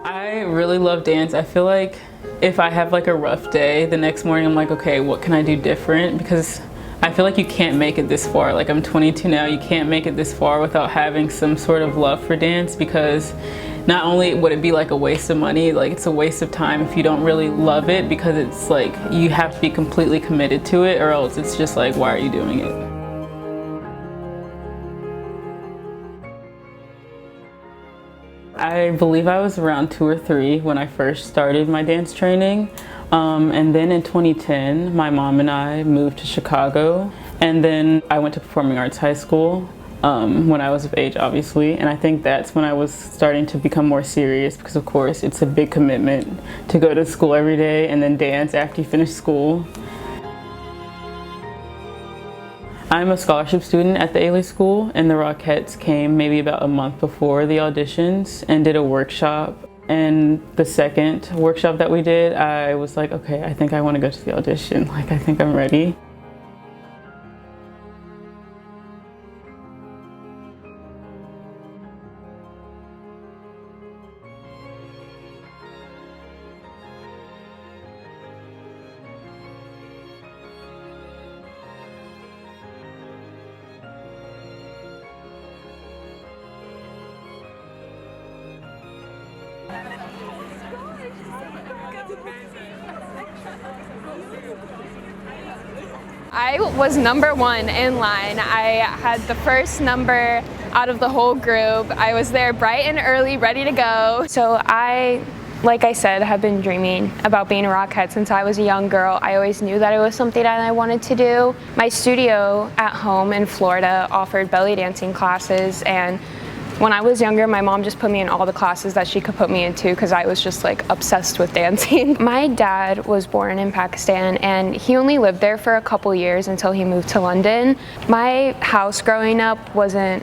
I really love dance. I feel like if I have like a rough day, the next morning I'm like, okay, what can I do different? Because I feel like you can't make it this far. Like I'm 22 now, you can't make it this far without having some sort of love for dance, because not only would it be like a waste of money, like it's a waste of time if you don't really love it, because it's like you have to be completely committed to it, or else it's just like, why are you doing it? I believe I was around 2 or 3 when I first started my dance training. And then in 2010, my mom and I moved to Chicago. And then I went to Performing Arts High School when I was of age, obviously. And I think that's when I was starting to become more serious, because of course it's a big commitment to go to school every day and then dance after you finish school. I'm a scholarship student at the Ailey School, and the Rockettes came maybe about a month before the auditions and did a workshop. And the second workshop that we did, I was like, okay, I think I want to go to the audition. Like, I think I'm ready. I was #1 in line. I had the first number out of the whole group. I was there bright and early, ready to go. So like I said, have been dreaming about being a Rockette since I was a young girl. I always knew that it was something that I wanted to do. My studio at home in Florida offered belly dancing classes, and when I was younger, my mom just put me in all the classes that she could put me into because I was just like obsessed with dancing. My dad was born in Pakistan, and he only lived there for a couple years until he moved to London. My house growing up wasn't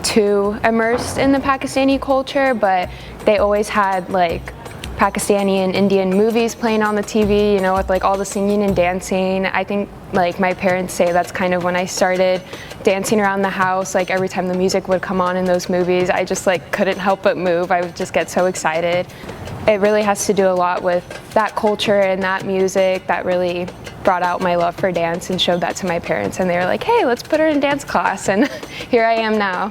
too immersed in the Pakistani culture, but they always had like Pakistani and Indian movies playing on the TV, you know, with like all the singing and dancing. I think like my parents say that's kind of when I started dancing around the house. Like every time the music would come on in those movies, I just like couldn't help but move. I would just get so excited. It really has to do a lot with that culture and that music that really brought out my love for dance and showed that to my parents, and they were like, hey, let's put her in dance class, and here I am now.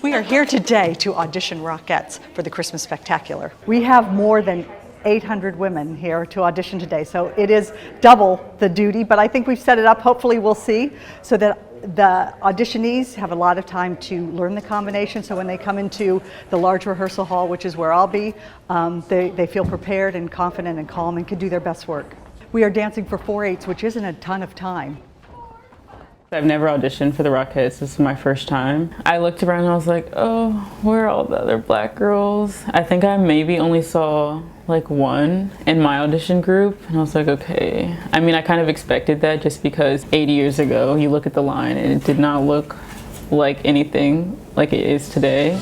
We are here today to audition Rockettes for the Christmas Spectacular. We have more than 800 women here to audition today, so it is double the duty, but I think we've set it up, hopefully we'll see, so that the auditionees have a lot of time to learn the combination, so when they come into the large rehearsal hall, which is where I'll be, they feel prepared and confident and calm and can do their best work. We are dancing for 4/8, which isn't a ton of time. I've never auditioned for the Rockettes. This is my first time. I looked around and I was like, oh, where are all the other black girls? I think I maybe only saw like one in my audition group, and I was like, okay. I mean, I kind of expected that just because 80 years ago, you look at the line and it did not look like anything like it is today.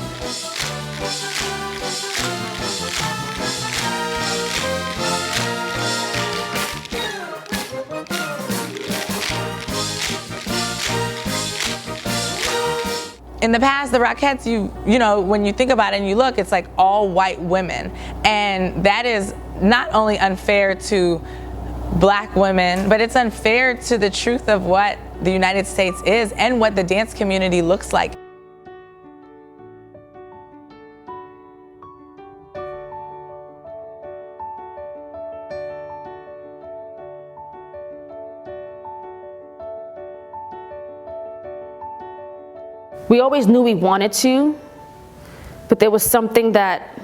In the past, the Rockettes, you know, when you think about it and you look, it's like all white women. And that is not only unfair to black women, but it's unfair to the truth of what the United States is and what the dance community looks like. We always knew we wanted to, but there was something that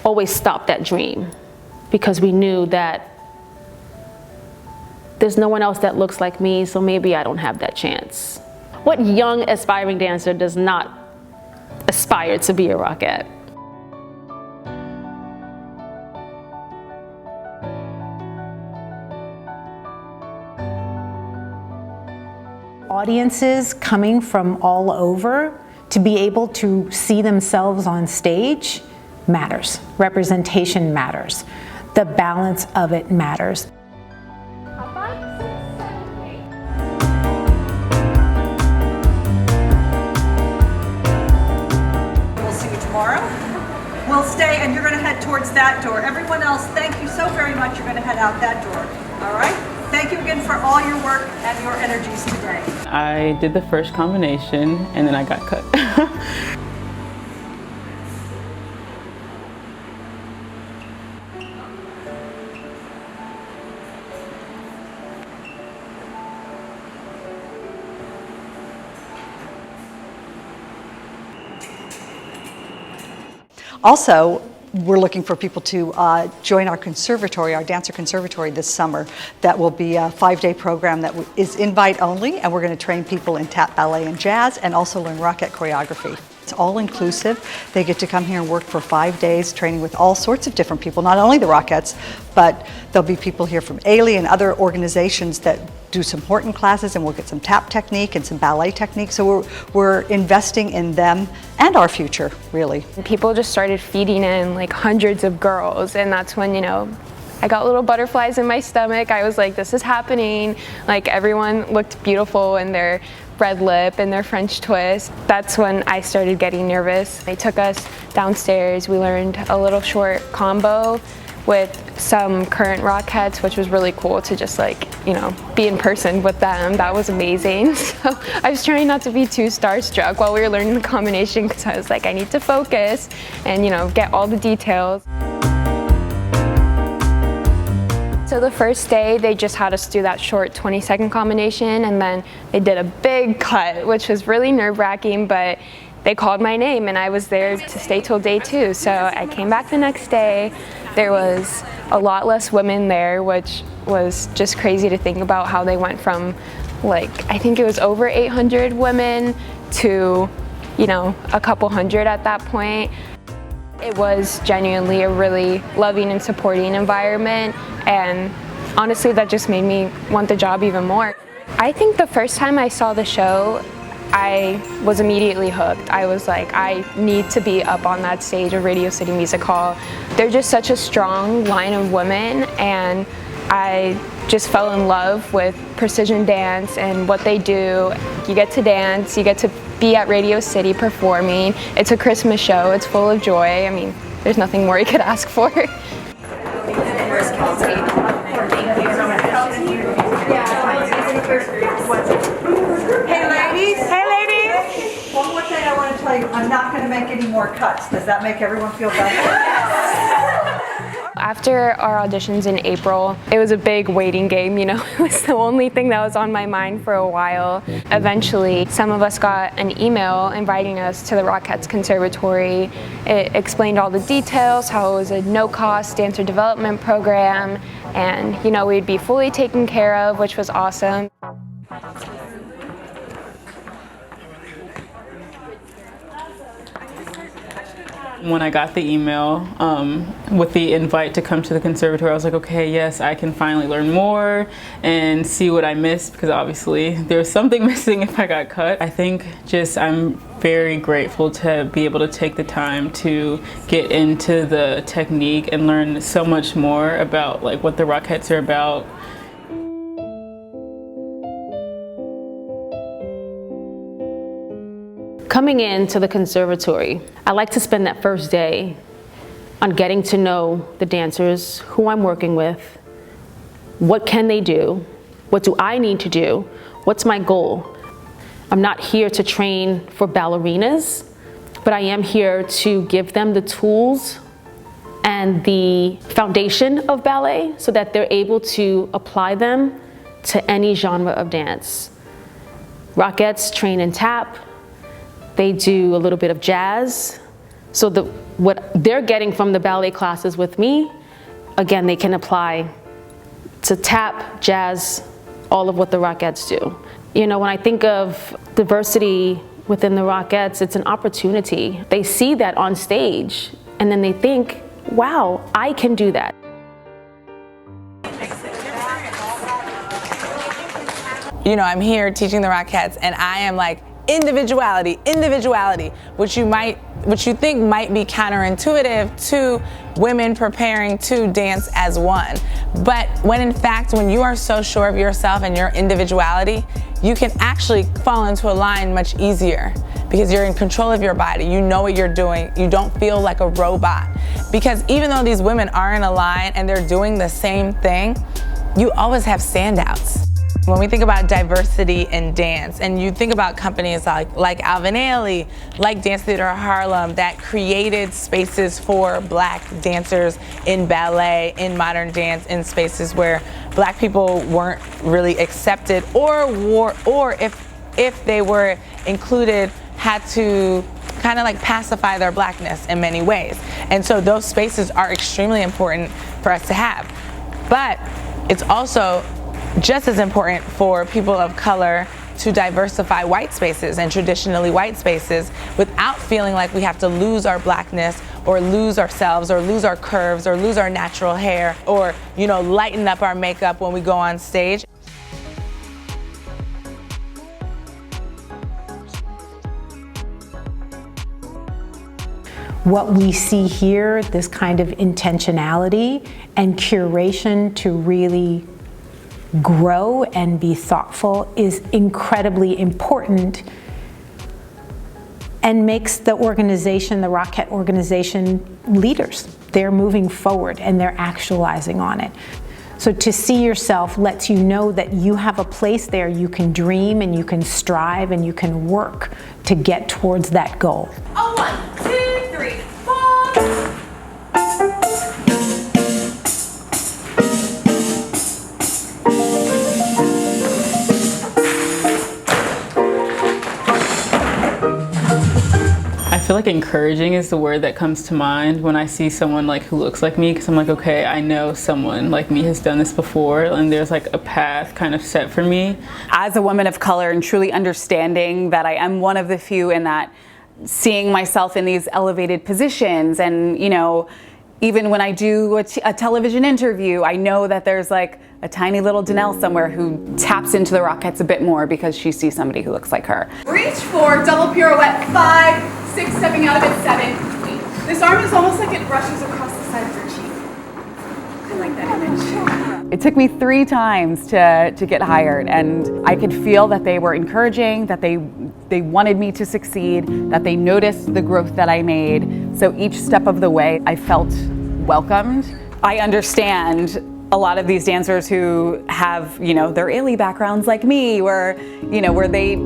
always stopped that dream, because we knew that there's no one else that looks like me, so maybe I don't have that chance. What young aspiring dancer does not aspire to be a Rockette? Audiences coming from all over to be able to see themselves on stage matters. Representation matters. The balance of it matters. We'll see you tomorrow. will stay, and you're going to head towards that door. Everyone else, thank you so very much. You're going to head out that door. All right? Thank you again for all your work and your energies today. I did the first combination and then I got cut. Also, we're looking for people to join our conservatory, our dancer conservatory this summer. That will be a 5-day program that is invite only, and we're going to train people in tap, ballet, and jazz, and also learn Rockette choreography. It's all inclusive. They get to come here and work for 5 days, training with all sorts of different people, not only the Rockettes, but there'll be people here from Ailey and other organizations that do some Horton classes, and we'll get some tap technique and some ballet technique. So we're investing in them and our future, really. People just started feeding in like hundreds of girls, and that's when, you know, I got little butterflies in my stomach. I was like, this is happening. Like, everyone looked beautiful in their red lip and their French twist. That's when I started getting nervous. They took us downstairs. We learned a little short combo with some current Rockettes, which was really cool to just, like, you know, be in person with them. That was amazing. So I was trying not to be too starstruck while we were learning the combination, because I was like, I need to focus and, you know, get all the details. So the first day, they just had us do that short 20-second combination, and then they did a big cut, which was really nerve-wracking, but they called my name, and I was there to stay till day 2. So I came back the next day. There was a lot less women there, which was just crazy to think about, how they went from, like, I think it was over 800 women to, you know, a couple hundred at that point. It was genuinely a really loving and supporting environment, and honestly that just made me want the job even more. I think the first time I saw the show, I was immediately hooked. I was like, I need to be up on that stage of Radio City Music Hall. They're just such a strong line of women, and I just fell in love with precision dance and what they do. You get to dance, you get to be at Radio City performing. It's a Christmas show, it's full of joy. I mean, there's nothing more you could ask for. Hey ladies! Hey ladies! One more thing I want to tell you, I'm not going to make any more cuts. Does that make everyone feel better? After our auditions in April, it was a big waiting game, you know. It was the only thing that was on my mind for a while. Eventually, some of us got an email inviting us to the Rockette's Conservatory. It explained all the details, how it was a no-cost dancer development program, and, you know, we'd be fully taken care of, which was awesome. When I got the email with the invite to come to the conservatory, I was like, okay, yes, I can finally learn more and see what I missed, because obviously there was something missing if I got cut. I think just I'm very grateful to be able to take the time to get into the technique and learn so much more about, like, what the Rockettes are about. Coming into the conservatory, I like to spend that first day on getting to know the dancers, who I'm working with, what can they do, what do I need to do, what's my goal. I'm not here to train for ballerinas, but I am here to give them the tools and the foundation of ballet so that they're able to apply them to any genre of dance. Rockettes train in tap. They do a little bit of jazz. So what they're getting from the ballet classes with me, again, they can apply to tap, jazz, all of what the Rockettes do. You know, when I think of diversity within the Rockettes, it's an opportunity. They see that on stage, and then they think, wow, I can do that. You know, I'm here teaching the Rockettes, and I am like, individuality, which you think might be counterintuitive to women preparing to dance as one. But when in fact, when you are so sure of yourself and your individuality, you can actually fall into a line much easier. because you're in control of your body. You know what you're doing. You don't feel like a robot. Because even though these women are in a line and they're doing the same thing, you always have standouts. When we think about diversity in dance, and you think about companies like Alvin Ailey, like Dance Theater Harlem, that created spaces for black dancers in ballet, in modern dance, in spaces where black people weren't really accepted, or if they were included, had to kind of like pacify their blackness in many ways. And so those spaces are extremely important for us to have. But it's also just as important for people of color to diversify white spaces and traditionally white spaces without feeling like we have to lose our blackness or lose ourselves or lose our curves or lose our natural hair or, you know, lighten up our makeup when we go on stage. What we see here, this kind of intentionality and curation to really grow and be thoughtful, is incredibly important and makes the organization, the Rockette organization, leaders. They're moving forward and they're actualizing on it. So to see yourself lets you know that you have a place there you can dream and you can strive and you can work to get towards that goal. Oh, 1, 2, 3, 4. I feel like encouraging is the word that comes to mind when I see someone like who looks like me, because I'm like, okay, I know someone like me has done this before, and there's like a path kind of set for me. As a woman of color and truly understanding that I am one of the few, and that seeing myself in these elevated positions, and you know, even when I do a television interview, I know that there's like a tiny little Danelle somewhere who taps into the Rockettes a bit more because she sees somebody who looks like her. Reach for double pirouette, 5, 6, stepping out of it, 7. This arm is almost like it brushes across the side of your cheek. I like that image. It took me 3 times to get hired, and I could feel that they were encouraging, that they wanted me to succeed, that they noticed the growth that I made. So each step of the way, I felt welcomed. I understand a lot of these dancers who have, you know, their Ailey backgrounds like me, where they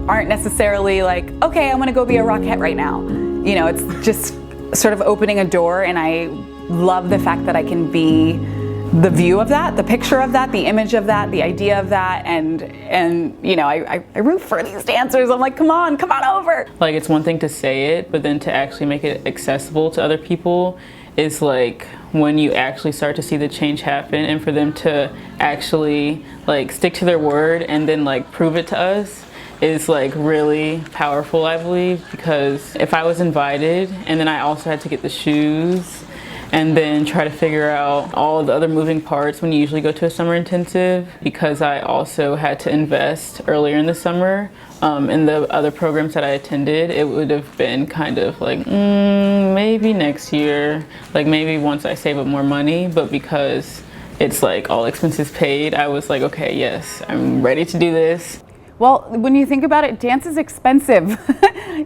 aren't necessarily like, okay, I'm gonna go be a Rockette right now. You know, it's just sort of opening a door, and I love the fact that I can be the view of that, the picture of that, the image of that, the idea of that, and you know, I root for these dancers. I'm like, come on over. Like, it's one thing to say it, but then to actually make it accessible to other people is like when you actually start to see the change happen, and for them to actually like stick to their word and then like prove it to us is like really powerful, I believe, because if I was invited and then I also had to get the shoes and then try to figure out all the other moving parts when you usually go to a summer intensive, because I also had to invest earlier in the summer in the other programs that I attended, it would have been kind of like, maybe next year, like maybe once I save up more money. But because it's like all expenses paid, I was like, okay, yes, I'm ready to do this. Well, when you think about it, dance is expensive.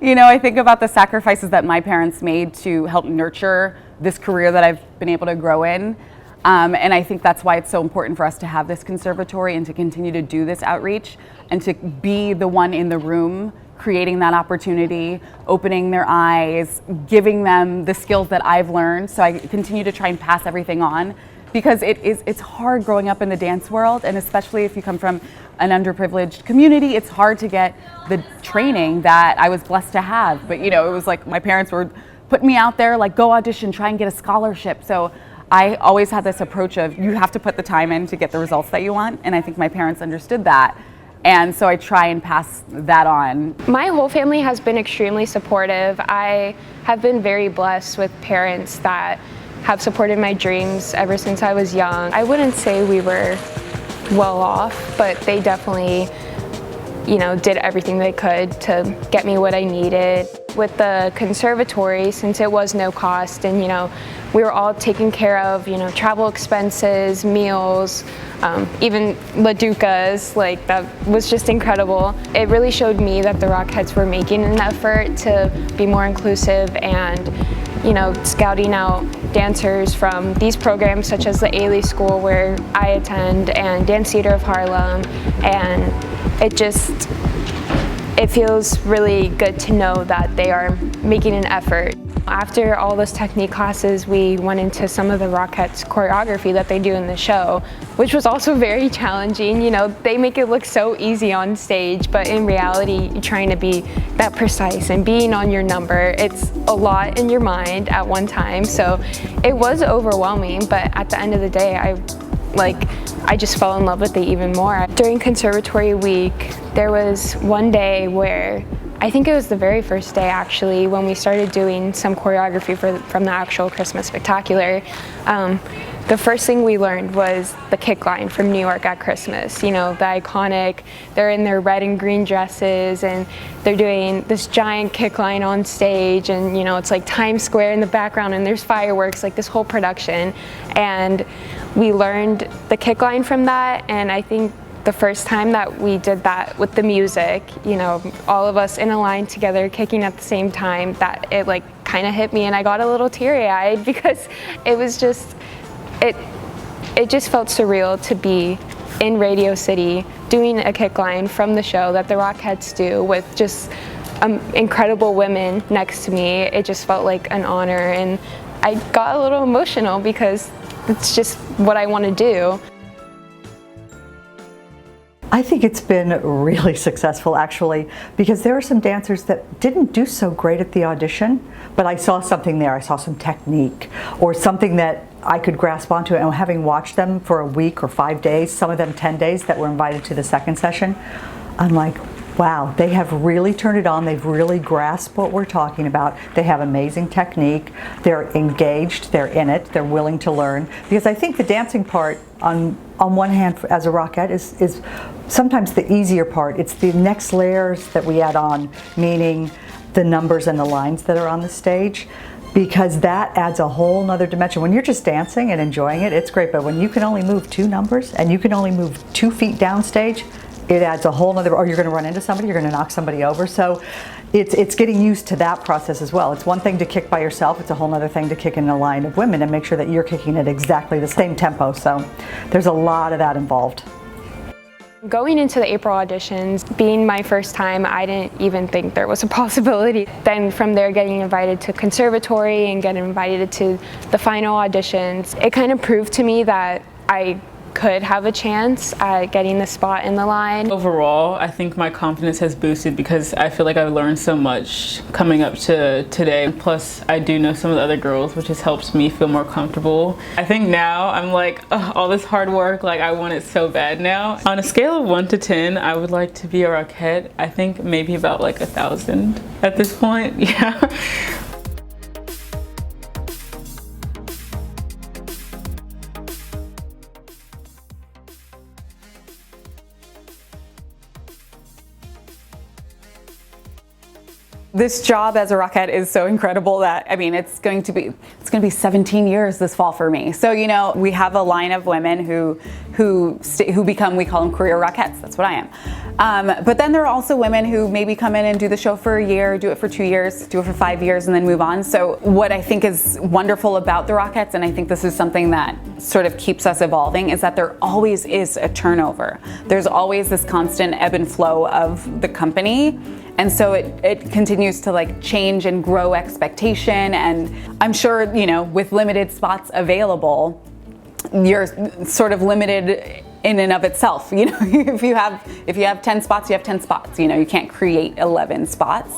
You know, I think about the sacrifices that my parents made to help nurture this career that I've been able to grow in. And I think that's why it's so important for us to have this conservatory and to continue to do this outreach and to be the one in the room creating that opportunity, opening their eyes, giving them the skills that I've learned. So I continue to try and pass everything on, because it's hard growing up in the dance world, and especially if you come from an underprivileged community, it's hard to get the training that I was blessed to have. But you know, it was like my parents were putting me out there, like, go audition, try and get a scholarship. So I always had this approach of, you have to put the time in to get the results that you want, and I think my parents understood that. And so I try and pass that on. My whole family has been extremely supportive. I have been very blessed with parents that have supported my dreams ever since I was young. I wouldn't say we were well off, but they definitely, you know, did everything they could to get me what I needed. with the conservatory, since it was no cost, and we were all taken care of, travel expenses, meals, even Laducas, like that was just incredible. It really showed me that the Rockettes were making an effort to be more inclusive and scouting out dancers from these programs such as the Ailey School where I attend and Dance Theater of Harlem, and it feels really good to know that they are making an effort. After all those technique classes, we went into some of the Rockettes choreography that they do in the show, which was also very challenging. They make it look so easy on stage, but in reality, you're trying to be that precise and being on your number. It's a lot in your mind at one time, so it was overwhelming, but at the end of the day, I just fell in love with it even more. During conservatory week, there was one day where, I think it was the very first day actually, when we started doing some choreography from the actual Christmas Spectacular. The first thing we learned was the kickline from New York at Christmas. The iconic, they're in their red and green dresses and they're doing this giant kickline on stage, and it's like Times Square in the background and there's fireworks, like this whole production. And we learned the kickline from that, and I think the first time that we did that with the music, all of us in a line together kicking at the same time, that it kind of hit me and I got a little teary-eyed because it was just, it just felt surreal to be in Radio City doing a kickline from the show that the Rockettes do with just incredible women next to me. It just felt like an honor, and I got a little emotional because it's just what I want to do. I think it's been really successful actually, because there are some dancers that didn't do so great at the audition, but I saw something there. I saw some technique or something that I could grasp onto, and having watched them for a week or 5 days, some of them 10 days that were invited to the second session, I'm like, wow, they have really turned it on. They've really grasped what we're talking about. They have amazing technique. They're engaged. They're in it. They're willing to learn. Because I think the dancing part, on one hand, as a Rockette, is sometimes the easier part. It's the next layers that we add on, meaning the numbers and the lines that are on the stage, because that adds a whole nother dimension. When you're just dancing and enjoying it, it's great. But when you can only move 2 numbers and you can only move 2 feet downstage, it adds a whole nother, or you're going to run into somebody, you're going to knock somebody over. So it's getting used to that process as well. It's one thing to kick by yourself, it's a whole other thing to kick in a line of women and make sure that you're kicking at exactly the same tempo. So there's a lot of that involved. Going into the April auditions, being my first time, I didn't even think there was a possibility. Then from there, getting invited to conservatory and getting invited to the final auditions, it kind of proved to me that I could have a chance at getting the spot in the line. Overall, I think my confidence has boosted because I feel like I've learned so much coming up to today. Plus, I do know some of the other girls, which has helped me feel more comfortable. I think now I'm like, all this hard work, I want it so bad now. On a scale of 1 to 10, I would like to be a Rockette. I think maybe about 1,000 at this point, yeah. This job as a Rockette is so incredible that, it's going to be 17 years this fall for me. So, we have a line of women who become, we call them career Rockettes. That's what I am. But then there are also women who maybe come in and do the show for a year, do it for 2 years, do it for 5 years, and then move on. So what I think is wonderful about the Rockettes, and I think this is something that sort of keeps us evolving, is that there always is a turnover. There's always this constant ebb and flow of the company. And so it continues to change and grow expectation. And I'm sure, with limited spots available, you're sort of limited in and of itself. If you have 10 spots, you have 10 spots. You can't create 11 spots.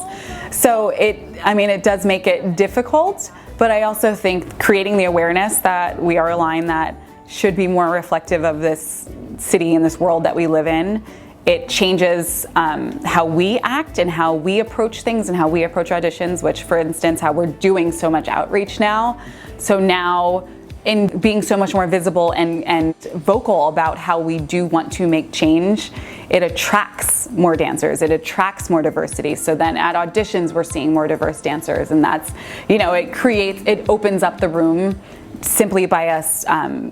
So it does make it difficult. But I also think creating the awareness that we are a line that should be more reflective of this city and this world that we live in. It changes how we act and how we approach things and how we approach auditions, which, for instance, how we're doing so much outreach now. So now, in being so much more visible and vocal about how we do want to make change, it attracts more dancers, it attracts more diversity. So then at auditions, we're seeing more diverse dancers, and that's, it opens up the room simply by us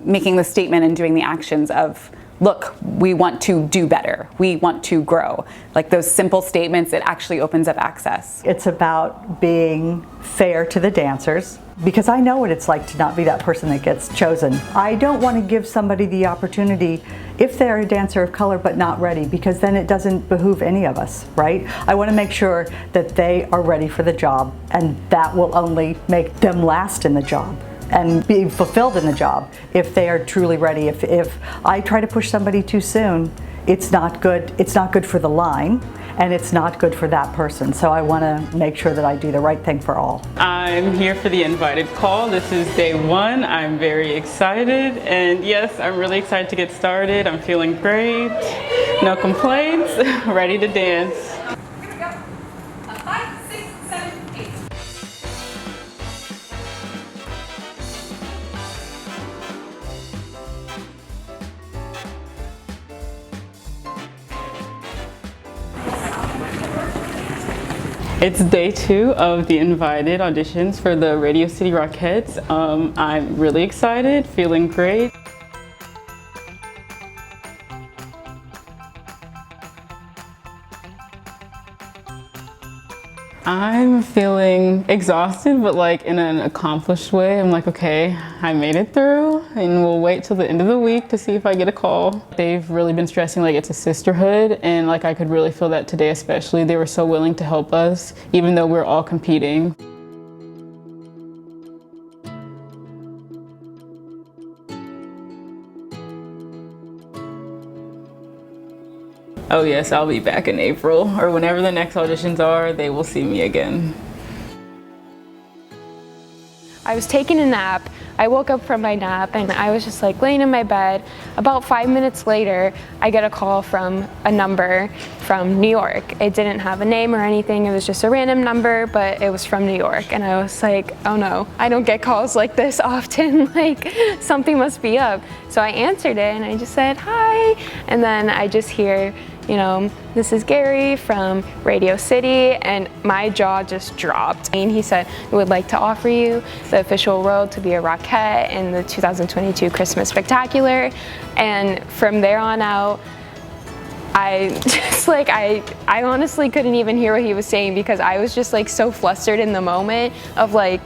making the statement and doing the actions of, look, we want to do better, we want to grow. Like those simple statements, it actually opens up access. It's about being fair to the dancers, because I know what it's like to not be that person that gets chosen. I don't want to give somebody the opportunity if they're a dancer of color but not ready, because then it doesn't behoove any of us, right? I want to make sure that they are ready for the job, and that will only make them last in the job and be fulfilled in the job if they are truly ready. If I try to push somebody too soon, it's not good. It's not good for the line, and it's not good for that person. So I want to make sure that I do the right thing for all. I'm here for the invited call. This is day 1. I'm very excited, and yes, I'm really excited to get started. I'm feeling great, no complaints, ready to dance. Here we go. 5, 6, 7, 8. It's day 2 of the invited auditions for the Radio City Rockettes. I'm really excited, feeling great. I'm feeling exhausted, but like in an accomplished way. I'm like, okay, I made it through, and we'll wait till the end of the week to see if I get a call. They've really been stressing like it's a sisterhood, and like I could really feel that today especially. They were so willing to help us, even though we're all competing. Oh yes, I'll be back in April, or whenever the next auditions are, they will see me again. I was taking a nap. I woke up from my nap and I was just like laying in my bed. About 5 minutes later, I get a call from a number from New York. It didn't have a name or anything. It was just a random number, but it was from New York. And I was like, oh no, I don't get calls like this often. Like something must be up. So I answered it and I just said, hi. And then I just hear, this is Gary from Radio City, and my jaw just dropped. And he said, we would like to offer you the official role to be a Rockette in the 2022 Christmas Spectacular. And from there on out, I just I honestly couldn't even hear what he was saying, because I was just like so flustered in the moment of like,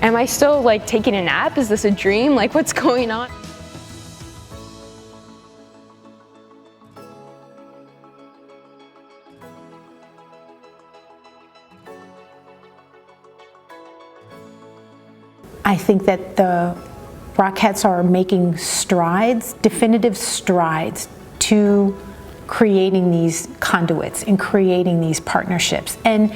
am I still like taking a nap? Is this a dream? Like, what's going on? I think that the Rockettes are making strides, definitive strides, to creating these conduits and creating these partnerships. And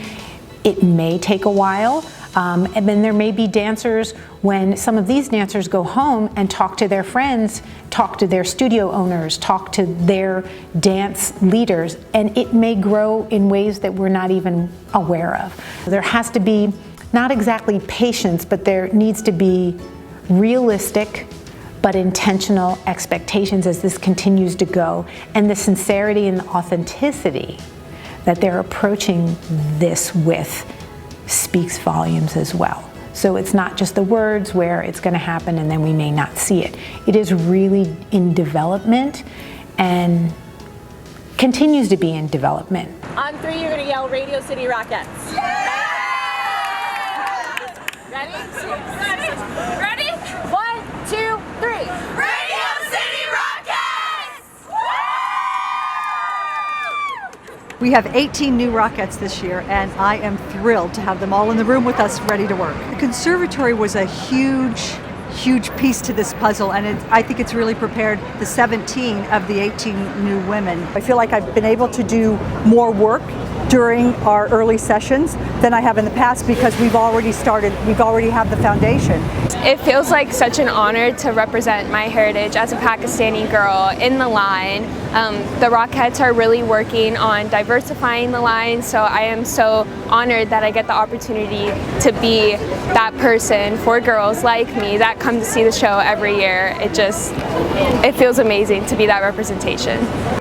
it may take a while, and then there may be dancers, when some of these dancers go home and talk to their friends, talk to their studio owners, talk to their dance leaders, and it may grow in ways that we're not even aware of. There has to be not exactly patience, but there needs to be realistic but intentional expectations as this continues to go, and the sincerity and the authenticity that they're approaching this with speaks volumes as well. So it's not just the words where it's going to happen and then we may not see it. It is really in development and continues to be in development. On 3, you're going to yell Radio City Rockettes. Yeah! Ready? Ready? 1, 2, 3. Radio City Rockettes! We have 18 new Rockettes this year, and I am thrilled to have them all in the room with us ready to work. The conservatory was a huge piece to this puzzle, and I think it's really prepared the 17 of the 18 new women. I feel like I've been able to do more work during our early sessions than I have in the past, because we've already have the foundation. It feels like such an honor to represent my heritage as a Pakistani girl in the line. The Rockettes are really working on diversifying the line, so I am so honored that I get the opportunity to be that person for girls like me that come to see the show every year. It feels amazing to be that representation.